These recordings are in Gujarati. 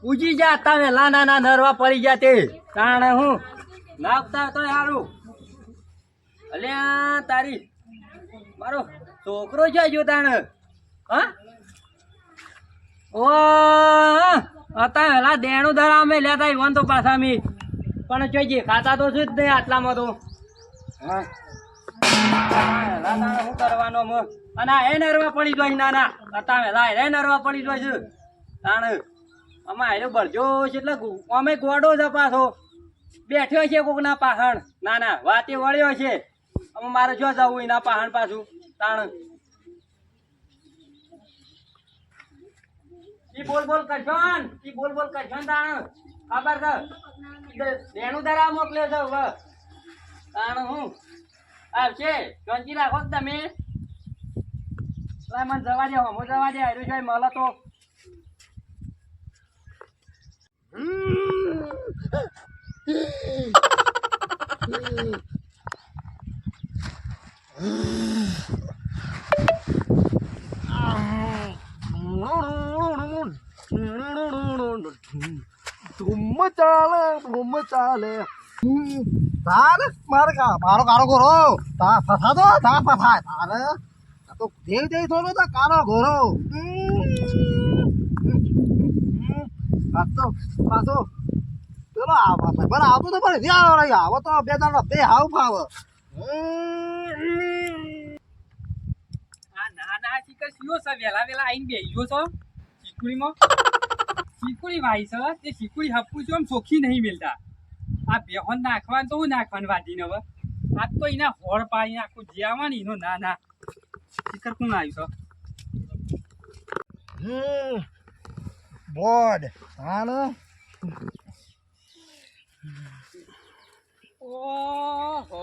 પૂજી જા તમે લાના ના નરવા પડી ગયા તે તાણે હું નાખતા તો સારું અલ્યા તારી મારો છોકરો છે જો તાણ હા ઓ હતા હેલા દેણું ધરા અમે લેતા ઈવન તો પાછા મી પણ જોઈજે ખાતા તો શું જ નહીં આટલામાં તો હા શું કરવાનો અને એ નરવા પડી જોઈ નાના હતા હેલા એ નરવા પડી જોઈ છે તાણ અમારે હેલો બળજો છે એટલે અમે ગોડો છે પાછો બેઠ્યો છે કોક ના પાહણ ના ના વાતે વળ્યો છે અમે મારે જો જવું એના પાહણ પાછું તાણ ઈ બોલ બોલ કરશો ઈ બોલ બોલ કરશો તાણ ખબર છે દેણું ધરા મોકલ્યો છે હવે તાણ હું આવશે જોંજી રાખો તમે મને જવા દે હું જવા દે હાર્યું છે મળે તો ધૂમ ચાલે તારે મારે મારો કારો ઘોરો તા ફસા દો તા ફસાય તારે તો દેવ દેવ થોડો તા કારો ઘોરો પાછો પાછો પેલો પણ આવતો તો પણ ત્યાં આવો તો બે દાડો બે હાવ ફાવ ના ચીકર સીઓ છે વેલા વેલા આઈને બેહ્યો છો ચીકુડીમાં ચીકુડી વાઈ છે તે ચીકુડી હપું છું આમ ચોખ્ખી નહીં મિલતા આ બેહોન નાખવાનું તો હું નાખવાનું વાટીને હવે આ તો એના હોળ પાડીને આખું જ્યાવાની એનો ના ના ચીકર કોણ આવ્યું છે બોડ હાલો ઓહો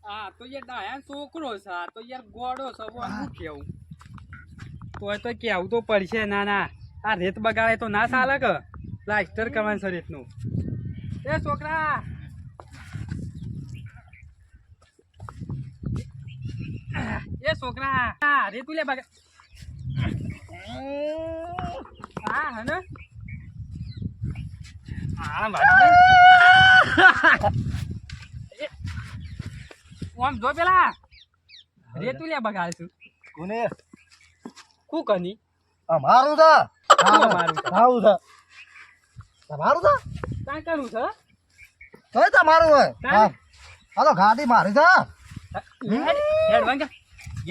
આ તો યાર ડાયા છોકરો છે આ તો યાર ગોડો છે શું કેવું તો કેવું તો પડશે ના ના આ રેત બગાડે તો ના ચાલે કે પ્લાસ્ટર કરવાનું છે રેતનું એ છોકરા રેતું લે બગા હા હે ને હા આમ જો પેલા રેતું લે બગાડશું કોને શું કની અમારું છે અમારું આવું છે તમારું છે કાં કરવું છે તોય તમારું હોય હા હાલો ગાડી મારી છે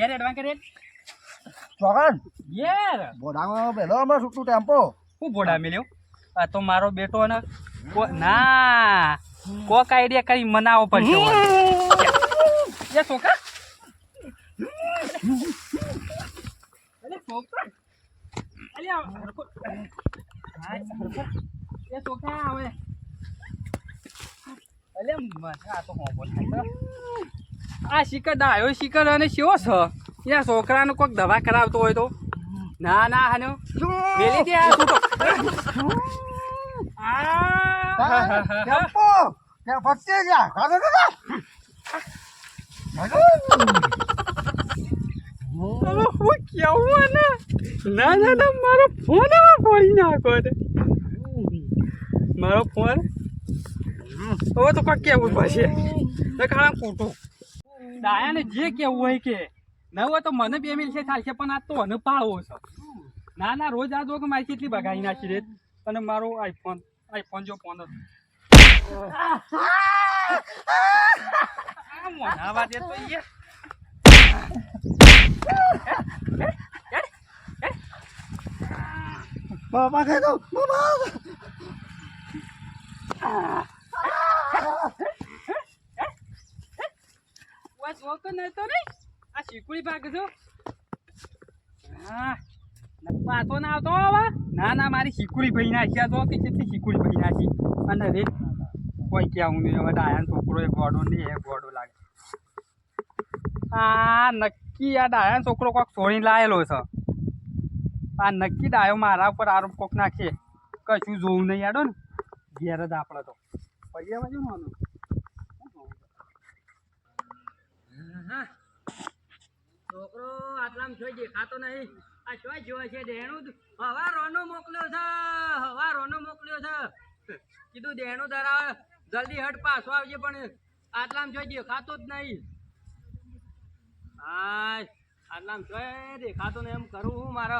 એડવાન્સ રેડ ચોકન યાર બોડામાં પેલો અમે છૂટું ટેમ્પો હું બોડા મેલ્યો આ તો મારો બેટો ને ના કોક આઈડિયા કરી મનાવો પડશે એ છોકરા અલે છોકરા અલે હરકો એ છોકરા આવે અલે આ તો હો બોલ આ શિકર ડાયો શિકર અને શેવો છે યા છોકરાને કોઈક દવા કરાવતો હોય તો ના ના હાનો મેલી દે આ છૂટો ટેમ્પો ત્યાં ફટકે ગયા કાઢો તો હું કેવું ના ના ના મારો ફોન ફોડી નાખો મારો ફોન હવે તો કાંક કેવું પડશે ખાણા કૂટું ડાયાને જે કેવું હોય કે ન હોય તો મને 2 મિનિટ ચાલશે પણ આ તો મને પાળવો છે ના ના રોજ આ દો કે મારી કેટલી બગાડી નાખી રે અને મારો આઈફોન જો ફોન હતો મોના વાત તો બાબા કહે તો બાબા છોકરો નતો ને આ શીકુડી ભાગ છો હા પાછો ના આવતો હવે ના ના મારી શીકુડી ભાઈ નાખ્યા તો કે કેટલી શીકુડી ભાઈ નાખી અને રે કોઈ ક્યાં નહીં હવે ડાયાનો છોકરો એ ગોડો નહીં એ ગોડો લાગે આ નક્કી આ ડાયાનો છોકરો કોક છોડીને લાયેલો છે આ નક્કી ડાયો મારા ઉપર આરોપ કોક નાખે કશું જોવું નહીં આડો ને ઘેર જ આપણે તો પૈયામાં શું માનું છોકરો આટલામાં જોઈ દેખાતો નહીં આ શું જોવે છે દેણું હવા રોનો મોકલ્યો છે હવા રોનો મોકલ્યો છે કીધું દેણું ધરાવે જલ્દી હટ પાછો આવજે પણ આટલામાં જોઈ દેખાતો જ નહીં હા આટલામાં જોઈ દેખાતો ને એમ કરું હું મારે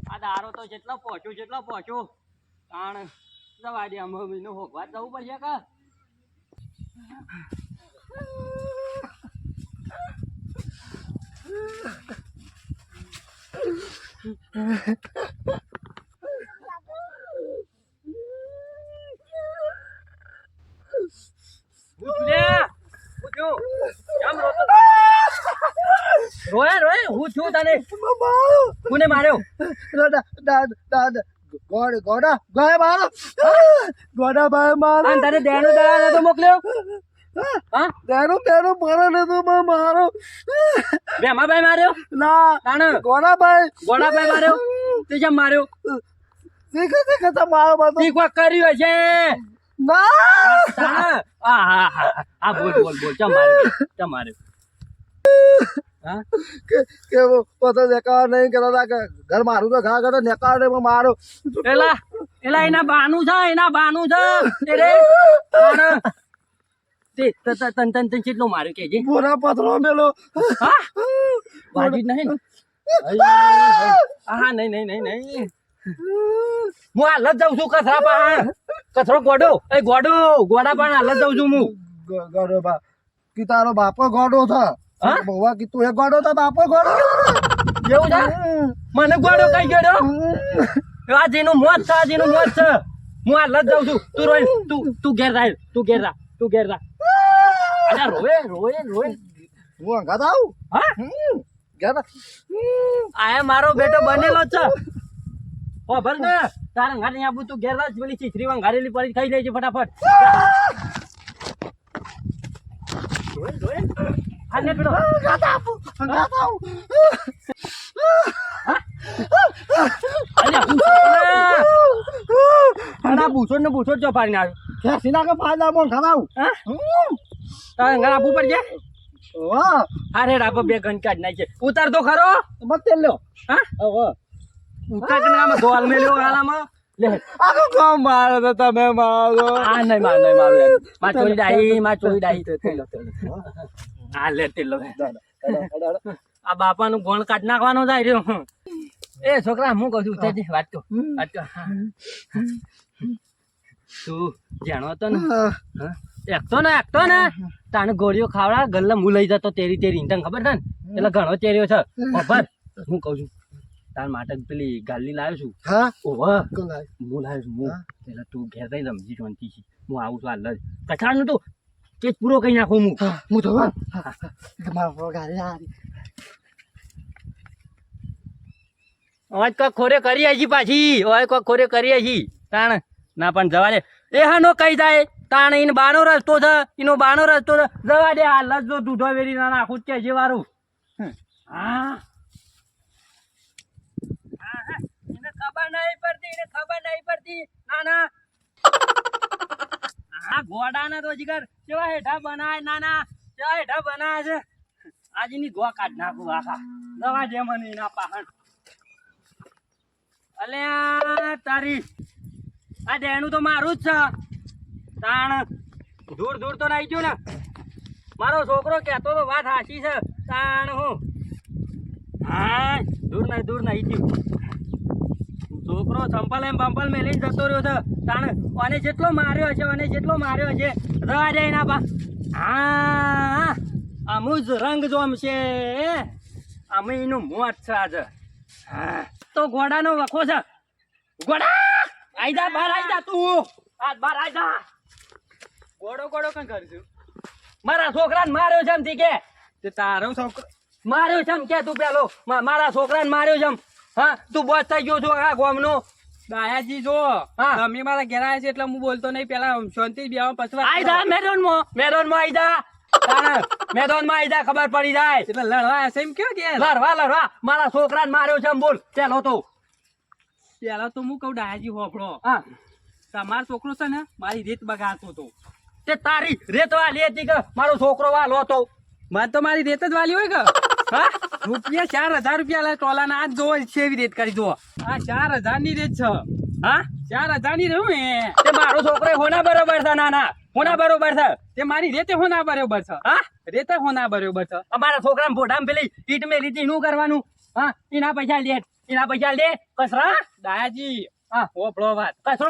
આ દારો તો જેટલો પહોંચ્યો તાણ જવા દે અમે મહિનો હોગવા જવું પડશે કે રોય હું છું તને કોને માર્યો ગોડા ભાઈ મારો અને તને દેણું દરા નતો મોકલ્યો હા તેનું મારો નતું મારો ભેમાભાઈ માર્યો ના તાણ ગોડાભાઈ માર્યો તે જેમ માર્યો શીખે મારો બધો તી કોક કર્યું હશે ના તાણ આ બોલ ચમ માર્યો હા કે પોતે નેકાર નહીં કરતા કે ઘર મારું તો ઘા કરતો નેકાર ને મારો એલા એના બાનું છે તે રે તે તન કેટલું માર્યું કેજે પૂરા પથરો મેલો હા વાજી નહીં હા નહીં હું હાલ જ જાઉં છું કચરા પણ કચરો ગોડા પણ હાલ જ જાઉં છું હું ગોડો બા કે તારો બાપો ગોડો છે હા? બહુવા કે તું એ ગોડો તો બાપો ગોડો એવું છે મને ગોડો કઈ ગયો આ જેનું મોત છે હું હાલ જ જાઉં છું તું રોય તું ઘેર રા અરે રોય હું અંગાત આવું હા ઘેર આ મારો બેટો બનેલો જ છે ઓ ભર ને તારા ઘાટ અહીં આપું તું ઘેર રા પેલી ચીથરી વંગારેલી પડી ખાઈ લેજે ફટાફટ રોય હા ને પેલો અંગાત આવું પૂછો જો પાડીને આવ્યો ખેસી નાખે ફાયદા મોં ખાવું તારે ઘર આપવું પડશે વાહ અરે રાપો બે ઘન કાઢ નાખે ઉતાર તો ખરો મત તેલ લ્યો હા ઉતાર કે આમાં ધોલ મેલ્યો હાલામાં લે આખો કામ મારો તો તમે મારો આ નહીં મારું યાર માં ચોરી ડાઈ આ લે તેલો આ બાપાનું ગોણ કાઢ નાખવાનો જાય રહ્યો એ છોકરા હું કહું છું ઉતારજે વાત કહો તું જાણો હતો ને એકતો ને તાને ગોળીઓ ખાવડા ગલ્લા હું લઈ જતો તેરી તને ખબર છે ને એટલે ઘણો તેર્યો છે ખબર હું કહું છું તાર માટે પેલી ગાલી લાવ્યો છું હા ઓવા કોણ લાય હું લાવ્યો છું પેલા તું ઘેર જઈને રમજી શાંતિ છે હું આવું છું હાલ જ કચાડનું તું તે જ પૂરો કહી નાખું હું તો મારો ગાડી હારી અવાજ કોક ખોરે કરી હજી પાછી હવે કોક ખોરે કરી હજી તાણ ના પણ જવા દે એ હાનો કઈ જાય તાણ એનો બાનો રસ્તો છે જવા દે હાલ જ જો દૂધો વેરી ના નાખું જ કે વારું હા એને ખબર નહીં પડતી ના હા ગોડાના તો જીગર કેવા હેઠા બનાય કેવા હેઠા બનાય છે આજની ગો કાઢ નાખું આખા જવા દે મને એના પાહણ અલ્યા તારી આ ડેણું તો મારું જ છે તાણ દૂર તો નાઈ ગયો ને મારો છોકરો કહેતો તો વાત હાચી છે તાણ હું હા દૂર નાઈ ગયું છોકરો સંપલ બંપલ મેલીને જતો રહ્યો છે તાણ અને જેટલો માર્યો છે રવા જાય ના બા હા અમુ જ રંગ જોમશે અમે એનું મોત છે આજે હા તો ઘોડાનો વખો છે ઘોડા આઈ જા બહાર આઈ જા તું આ બહાર આઈ જા ગોડો કઈ કરશું મારા છોકરાને માર્યો છે એમ થી કે તે તારો છોકરો માર્યો છે એમ કે તું પેલો મારા છોકરાને માર્યો છે એમ હા તું બોસ થઈ ગયો છો આ ગોમનો દાયાજી જો હા. તમે મારા ઘેર આવ્યા છે એટલે હું બોલતો નહીં પેલા શાંતિ બેવા પછી આઈ જા મેદાનમાં આઈ જા મેદાનમાં આઈ જા ખબર પડી જાય એટલે લડવા હશે એમ કયો કે લડવા મારા છોકરાને માર્યો છે એમ બોલ ચાલો તો પેલા તો હું કહું દાયાજી હોફળો હા તમારો છોકરો છે ને મારી રીત બગાડતો હતો તે તારી રેત વાલી હતી કે મારો છોકરો વાલો હતો મને તો મારી રીત જ વાલી હોય કે હા રૂપિયા 4000 રૂપિયા લે ટોલાના આજ જોવો છે એવી રેત કરી જો આ 4000 ની રેત છે હા 4000 ની રહું તે મારો છોકરો હોના બરોબર છે નાના હોના બરોબર છે તે મારી રેતે હોના બરોબર છે હા રેતે હોના બરોબર છે અમારા છોકરાને ફોટામાં પેલી ઈટ મેલી હતી શું કરવાનું હા એના પૈસા લે કસરા દાયાજી હા હોપળો વાત કસરો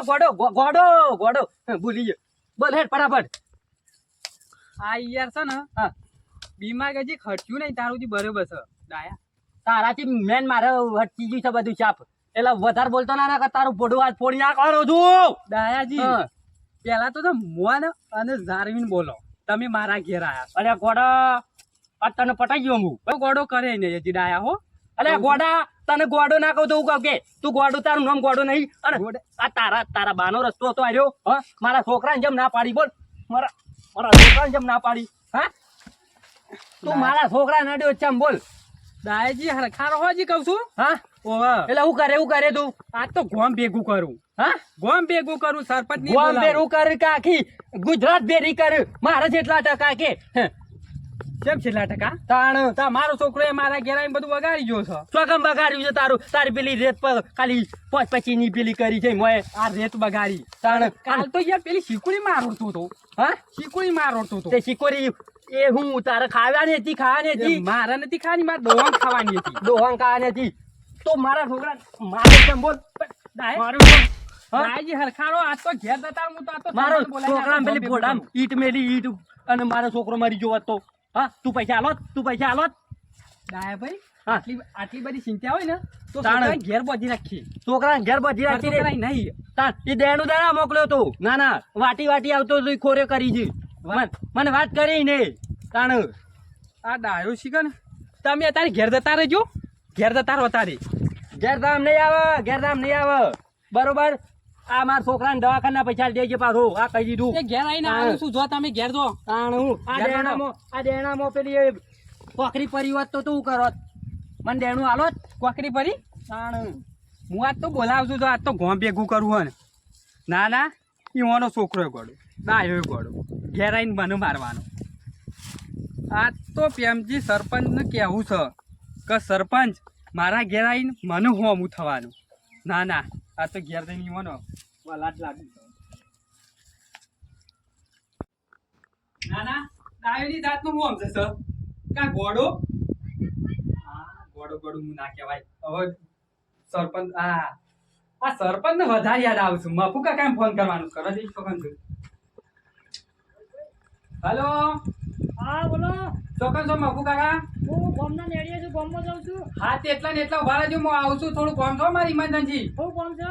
ગોડો ભૂલી ગયો બોલ હેડ ફટાફટ આ યાર છે ને હા બીમા ગજી ખર્ચ્યું નહીં તારું થી બરોબર છે દાયા તારાથી મેન મારે હટકી ગયું છે બધું ચાપ એટલે વધારે બોલતો ના કર તારું ફોટો આજ ફોડી નાખવાનો છું દાયાજી હા. પેલા તો મોન અને ઝારવીન બોલો તમે મારા ઘેર આયા અરે ગોડા આ તને પટાઈ ગયો હું છો ગોડો કરે નહીં હજી ડાયા હો અરે ગોડા તને ગોડો ના કહું તો હું કહું કે તું ગોડો તારું નામ ગોડો નહીં અને આ તારા બાનો રસ્તો હતો આવ્યો હા મારા છોકરાને જેમ ના પાડી બોલ મારા છોકરાને જેમ ના પાડી હા તું મારા છોકરા નડ્યો છે એમ બોલ દાયાજી હરખારો હોજી કહું છું હા ઓવા એટલે હું કરે તું આ તો ગોમ ભેગું કરું હા ગોમ ભેગું કરું સરપંચ ની ગોમ ભેરું કર કે આખી ગુજરાત ભેરી કર મારા જેટલા ટકા કે કેમ છેલ્લા ટકા તાણ મારો છોકરો એ મારા ઘેર આવીને બધું વગાડી ગયો છે ચોકમ બગાડ્યું છે તારી પેલી રેત પર ખાલી 5-25 ની પેલી કરી છે મોય આ રેત બગાડી તાણ કાલ તો યાર પેલી શીકુડી મારોતો હતો હા શીકુડી મારોતો હતો તે શીકોરી એ હું તારે ખાવાની હતી મારા નથી ખાવાની મારે દોવાન ખાવાની હતી દોહન ખાવાની હતી તો મારા છોકરા મારે કેમ બોલ મારું દાયાજી હરખારો આ તો ઘેર જતા હું તો આ તો મારો સરપંચ બોલાવીને છોકરા આ પેલી ગોમ ફોટામ ભેગું ઈટ મેલી ઈટ અને મારો છોકરો મરી ગયો હોત તો હા તું પૈસા આલોત દાયા ભાઈ હા. આટલી બધી ચિંતા હોય ને તો તાણ. છોકરાને ઘેર બોધી રાખી છોકરા ઘેર બધી રાખી દે છોકરાને નહીં એ દેણું દાડા મોકલ્યો તો ના વાટી આવતો તો ઈ ખોરે કરી છે મને વાત કરી ને તાણ આ ડાયો શીખે ને તમે અત્યારે ઘેર જતા રહેજો ઘેર જતા રહો તારે ઘેરધામ નહીં આવે બરોબર આ મારા છોકરાને દવાખાના પૈસા દેજે પાછો આ કહી દીધું એ ઘેર આવીને હા. આવું છું જો તમે ઘેર જો તાણ હું આ ઘેર દેણામાં પેલી એ પોખરી પરી હોત તો તું કરત મને દેણું આલોત કોકરી પરી તાણ હું આજ તો બોલાવું છું તો આજ તો ગોમ ભેગું કરું હે ને ના ઈવાનો છોકરો ગોડો ડાયો ગોડો ઘેર આવીને મને મારવાનો આ તો પ્રેમજી સરપંચને કહેવું છે કે સરપંચ મારા ઘેર આવીને મને હોમું થવાનું ના આ તો ઘેર જઈને ઈવાનો વલાટ લાગુ ના ડાયોની જાતનું હોમ છે સર કા ગોડો ગોડો હું ના કહેવાય હવે સરપંચ આ સરપંચ ને વધારે યાદ આવશું મફુ કાકા ફોન કરવાનું કરો જઈ ચોકન છું હેલો હા બોલો ચોકન છો મફુ કાકા હું ગામના નેડીએ છું ગામમાં જાઉં છું હા તે એટલા ને એટલા ઉભા રહેજો હું આવું છું થોડું કોમ છો મારી ઈમાનદારજી હું કોમ છો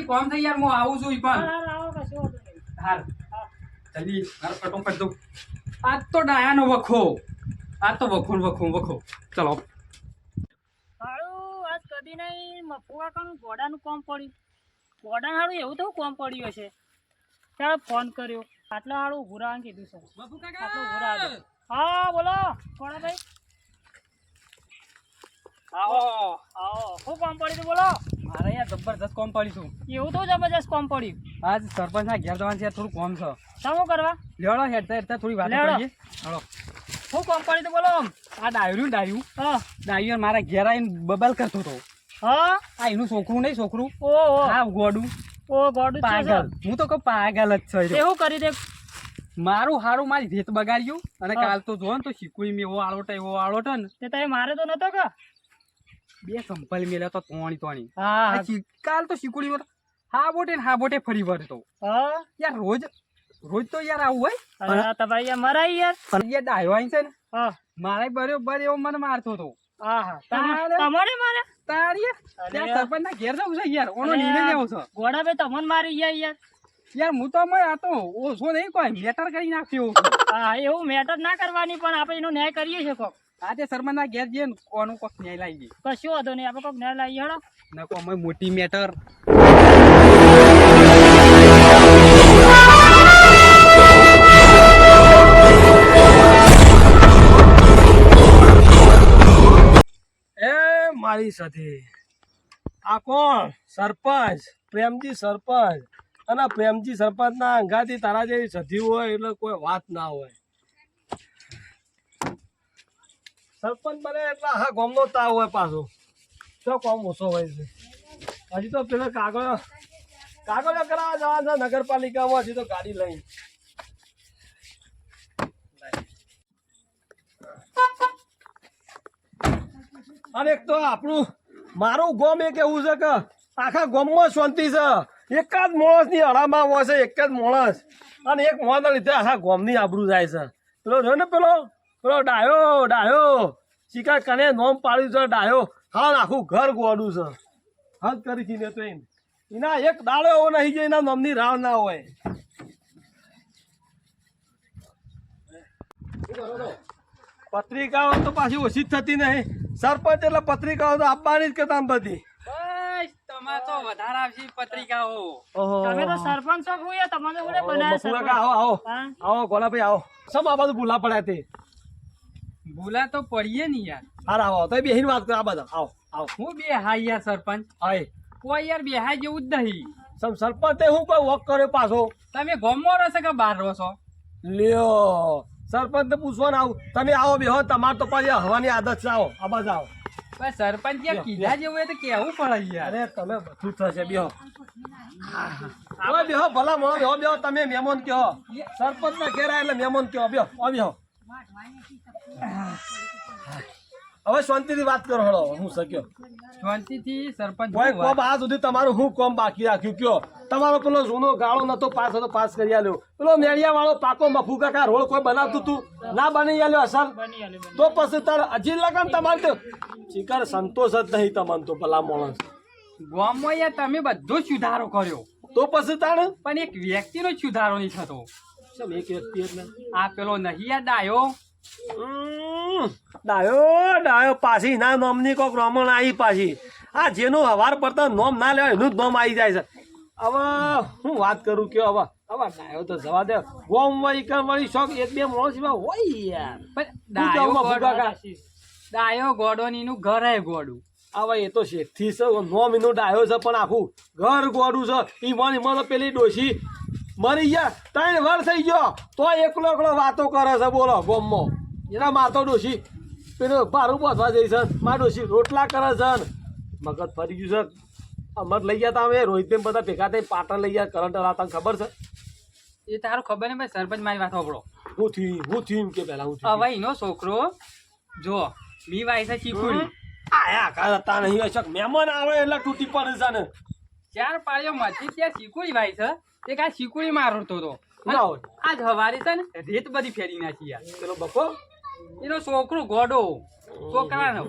કોમ થઈ યાર હું આવું છું ઈ પણ આવો કશો વાંધો નહીં હાલ જલ્દી મારો ફટોફટ દઉં આજ તો ડાયાનો વખો આજ તો વખો ચલો હારું આજ કદી નહીં મફુઆ કાનું ઘોડાનું કોમ પડ્યું ઘોડા હારું એવું તો કોમ પડ્યું હશે ત્યારે ફોન કર્યો આટલા હારું ઊભું રહેવાનું કીધું છે મફુ આટલું ઊભું કાકા રહેજો. હા બોલો ઘોડાભાઈ આવો આવો શું કોમ પડ્યું તું બોલો મારે યાર જબરદસ્ત કોમ પડીશું એવું તો જબરજસ્ત કોમ પડ્યું આજ સરપંચના ઘેર જવાનું છે થોડું કોમ છે શું કરવા લેવડો હેડતા થોડી વાત લેવડો. કરીએ હાલો શું કોમ પડ્યું તું બોલો આ ડાયું હા યાર મારા ઘેર આવીને બબલ કરતો હતો હા આ એનું છોકરું નહીં છોકરું ઓહો હા ગોડું ઓ ગોડું છે પાગલ હું તો કહું પાગલ જ છે એવું કરી દે મારું હારું મારી રેત બગાડ્યું અને હા. કાલ તો જો ને તો શીકુડી મેં એવો આળોટો ને તે તમે મારે તો નતો કે બે સંપલ મેલ્યા તો તોણી હા કાલ તો શીકુડી વર હા બોટે ફરી વળતો હા યાર રોજ તો યાર આવું હોય અરે તમારે યાર મરાઈ યાર અને યાર ડાયો આઈ છે ને હા મારે બરોબર એવો મને મારતો હતો હા હા તારે? તમારે મારે તાર યાર અરે ત્યાં યાર. સરપંચના ઘેર જવું છે યાર ઓનો અરે નિર્ણય યાર, લેવો છે ઘોડા ભાઈ તમને મારી ગયા યાર યાર હું તો આ તો ઓછો નહીં કોઈ મેટર કરી નાખ્યો હા એવું મેટર ના કરવાની પણ આપણે એનો ન્યાય કરીએ છીએ કોક આજે સરપંચના ઘેર જઈએ ને કોનું કોક ન્યાય લાવી ગઈ કશું વાંધો નહીં આપણે કોક ન્યાય લાવીએ હેડો નકો અમે મોટી મેટર એ મારી સાથે આ કોણ સરપંચ પ્રેમજી સરપંચ અને પ્રેમજી સરપંચના અંગાથી તારા જેવી સધી હોય એટલે કોઈ વાત ના હોય સરપંચ બને એટલે હા ગામનો તાવ હોય પાછો તો કોમ ઓછો હોય છે હજી તો પેલા કાગળો કરાવવા જવા છે નગરપાલિકામાં હજી તો ગાડી લઈને અને એક તો આપણું મારું ગામ એક એવું છે કે આખા ગામમાં શાંતિ છે એક જ માણસની હળામાં હોય છે એક જ માણસ અને એક માણસના લીધે આખા ગામની આબરૂ જાય છે પેલો રહ્યો ને પેલો ડાયો શિકાર કને નોમ પાડ્યું છે ડાયો હા આખું ઘર ગોડું છે હદ કરી હતી તો એના એક દાડો એવો નહીં જે એના નોમની રાહ ના હોય પત્રિકાઓ તો પાછી ઓછી જ થતી નહીં સરપંચ એટલે પત્રિકાઓ તો આપવાની જ કે તામ બધી બસ તમારે તો વધારે આવશે પત્રિકાઓ. તમે તો સરપંચ છો ભૂયા, તમને કોને બનાવ્યા બપુરા સરપંચ? કા આવો હા? આવો ગોલાભાઈ આવો સમ આ બાજુ ભૂલા પડ્યા તે ભૂલા તો પડીએ ને યાર. હાર આવો તો બેહીને વાત કરો આ બધા આવો આવો હું બે હાઈ યાર સરપંચ, હાય કોઈ યાર બે હાઈ જેવું જ નહીં. સમ સરપંચે હું કોઈ વોક કર્યો પાછો તમે ગામમાં રહો છો કે બહાર રહો છો? લ્યો સરપંચ પૂછવાનું આવું તમે આવો બેહો તમારે તો પાછી હવાની આદત છે આવો આ બાજુ આવો બસ સરપંચ યાર કીધા જેવું હોય તો કેવું પડે યાર. અરે તમે બધું થશે બેહો ઓય બેહો ભલા મોણો બેહો તમે મહેમાન કહો સરપંચ ના ઘેર આયા એટલે મહેમાન કહો બેહો બેહો હવે શાંતિથી વાત કરો હળો હું શક્યો શાંતિથી સરપંચ કોઈ હું વાત- કોમ આ સુધી તમારું હું કોમ બાકી રાખ્યું કયો તમારો પેલો જૂનો ગાળો નતો પાસ હતો પાસ કરી આલ્યો પેલો મેળિયા વાળો પાકો મફુ કાકા રોડ કોઈ બનાવતું તું ના બની આલ્યો અસર બની આલે, બની તો પછી તાર હજી લગન તમારે તો શિકાર સંતોષ જ નહીં તમને તો ભલા માણસ ગામમાં યાર તમે બધો જ સુધારો કર્યો તો પછી તાણ પણ એક વ્યક્તિનો જ સુધારો નહીં થતો. શેમ એક વ્યક્તિ એટલે આ પેલો નહીં યાર ડાયો, ડાયો પાછી ના નોમની કોક રમણ આવી પાછી આ જેનું હવાર પડતા નોમ ના લેવાય એનું જ નોમ આવી જાય છે હવે હું વાત કરું કે હવે ડાયો તો જવા દે ગોમ વળી શોખ એક બે માણસ એવા હોય યાર પણ શું કહું મફુ કાકા? ડાયો ગોડોનીનું ઘર હે ગોડું. હવે એ તો શેઠથી છે નોમ એનું ડાયો છે પણ આખું ઘર ગોડું છે ઈ મને પેલી ડોશી મરી ગયા 3 વર્ષ થઈ ગયો તો એકલો વાતો કરે છે બોલો ગોમમાં એના માતો ડોશી પેલો ભારું પહોંચવા જઈ છે મારા ડોશી રોટલા કરે છે ને મગજ ફરી ગયું છે અમર લઈ ગયા તા અમે રોહિત બધા ભેગા થઈ પાટણ લઈ ગયા કરંટ તને ખબર છે એ તારું ખબર નહીં ભાઈ સરપંચ મારી વાત સાંભળો. હું થયું કે પહેલા હું થયું હવે એનો છોકરો જો મી વાય છે ચીકુડી, આયા કરતા નહીં અશક મહેમાન આવે એટલે તૂટી પડે છે ને 4 પાળીઓ માંથી ત્યાં ચીકુડી વાય છે તે કાંઈ ચીકુડી મારતો હતો. ના હોય આજ હવારે છે ને રેત બધી ફેરી નાખી યાર. પેલો બપો એનો છોકરો ગોડો છોકરાનો.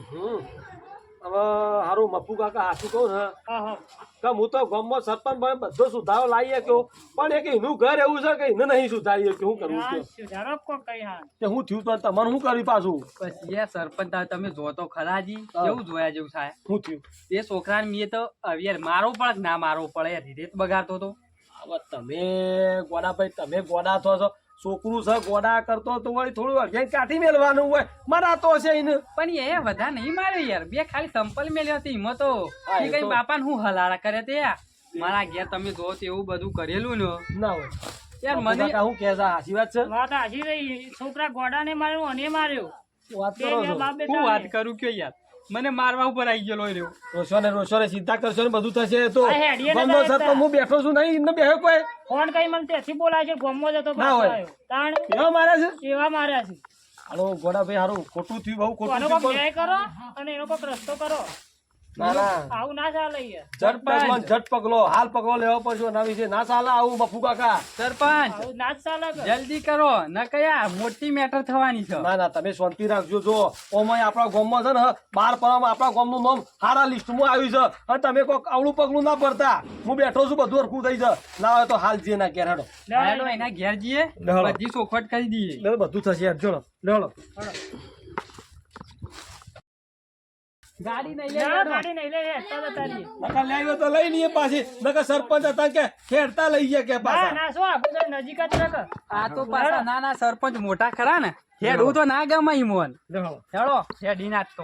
હવે હારું મફુ કાકા હાચું કહું ને હા, હા. કે હું તો ગામમાં સરપંચ બને બધો સુધારો લાવીએ કહ્યું પણ એક એનું ઘર એવું છે કે એને નહીં સુધારીએ કે હું કરવું હા, કે સુધારો કોક કઈ હા. કે હું થયું તો તમારે શું કર્યું પાછું પછી યાર સરપંચ તાર તમે જો તો ખરાજી કેવું જોયા જેવું થાય. શું થયું એ છોકરાને મેં તો હવે યાર મારવો પડે કે ના મારવો પડે યાર રેત બગાડતો હતો. હવે તમે ગોડાભાઈ તમે ગોડા થો છો છોકરું છે ગોડા કરતો તો વળી થોડું અગેન કાઢી મેલવાનું હોય મરાતો છે એને પણ એ બધા નહીં માર્યો યાર, બે ખાલી સંપલ મેલ્યો હતો એમાં તો હા, એ એ કઈ તો- બાપાને હું હલારા કરે તે યાર. મારા ઘેર તમે જો તો એવું બધું કરેલું ને ના હોય યાર મફુ મને કાકા હું કહે છે સાચી વાત છે વાત હાચી રહી. છોકરા ગોડાને માર્યો અને માર્યો વાત બે કરો ને છો બાપ હું બેટા વાત કરું કે યાર મને મારવા ઉપર આવી ગયેલો એ રહ્યો. રોશો ને ચિંતા કરશો ને બધું થશે તો આ હેડીએ ને ગામનો ડાયરેક્ટ સરપંચ હું બેઠો છું નહીં એમને બેહ્યો કોઈ ફોન કઈ મને ત્યાંથી બોલાય છે ગોમમાં જતો ના હોય. આવ્યો તાણ કેવા મારે છે એવા માર્યા છે. હાલો ગોડાભાઈ હારું ખોટું થયું બહુ ખોટું આનો થયું કોક પણ ન્યાય કરો અને એનો કોક રસ્તો કરો. ના ના આવું ના ચાલે યાર. ઝટ પગલો હાલ પગલો લેવો પડશે એના વિશે ના ચાલે આવું મફુ કાકા સરપંચ આવું ના જ ચાલે કે. જલ્દી કરો ન કયા મોટી મેટર થવાની છે. ના ના તમે શાંતિ રાખજો જો ઓમાં આપણા ગામમાં છે ને 12 પરામાં આપણા ગામનું નામ સારા લિસ્ટમાં આવ્યું છે અને તમે કોઈક આવડું પગલું ના પડતા હું બેઠો છું બધું હરખું થઈ છે ના હોય તો હાલ જે ના ઘેર હેડો હાલો એના ઘેર જઈએ લેવડો. બધી ચોખવટ કરી દઈએ. એટલે બધું થશે યાર જોડો લેવડો ગાડી નહીં લેવડો, લે ગાડી નહીં લે હેઠતા જતા રહીએ. નકા લાવ્યો તો લઈ લઈએ પાછી નકા સરપંચ હતા કે ખેડતા લઈ ગયા કે ના પાછા ના શું આપણે તો નજીક જ છે કે. આ તો પાછા નાના સરપંચ મોટા ખરા ને હેડવું તો ના ગમે ઈ મોન લેવડો હેડો હેડી નાખતો.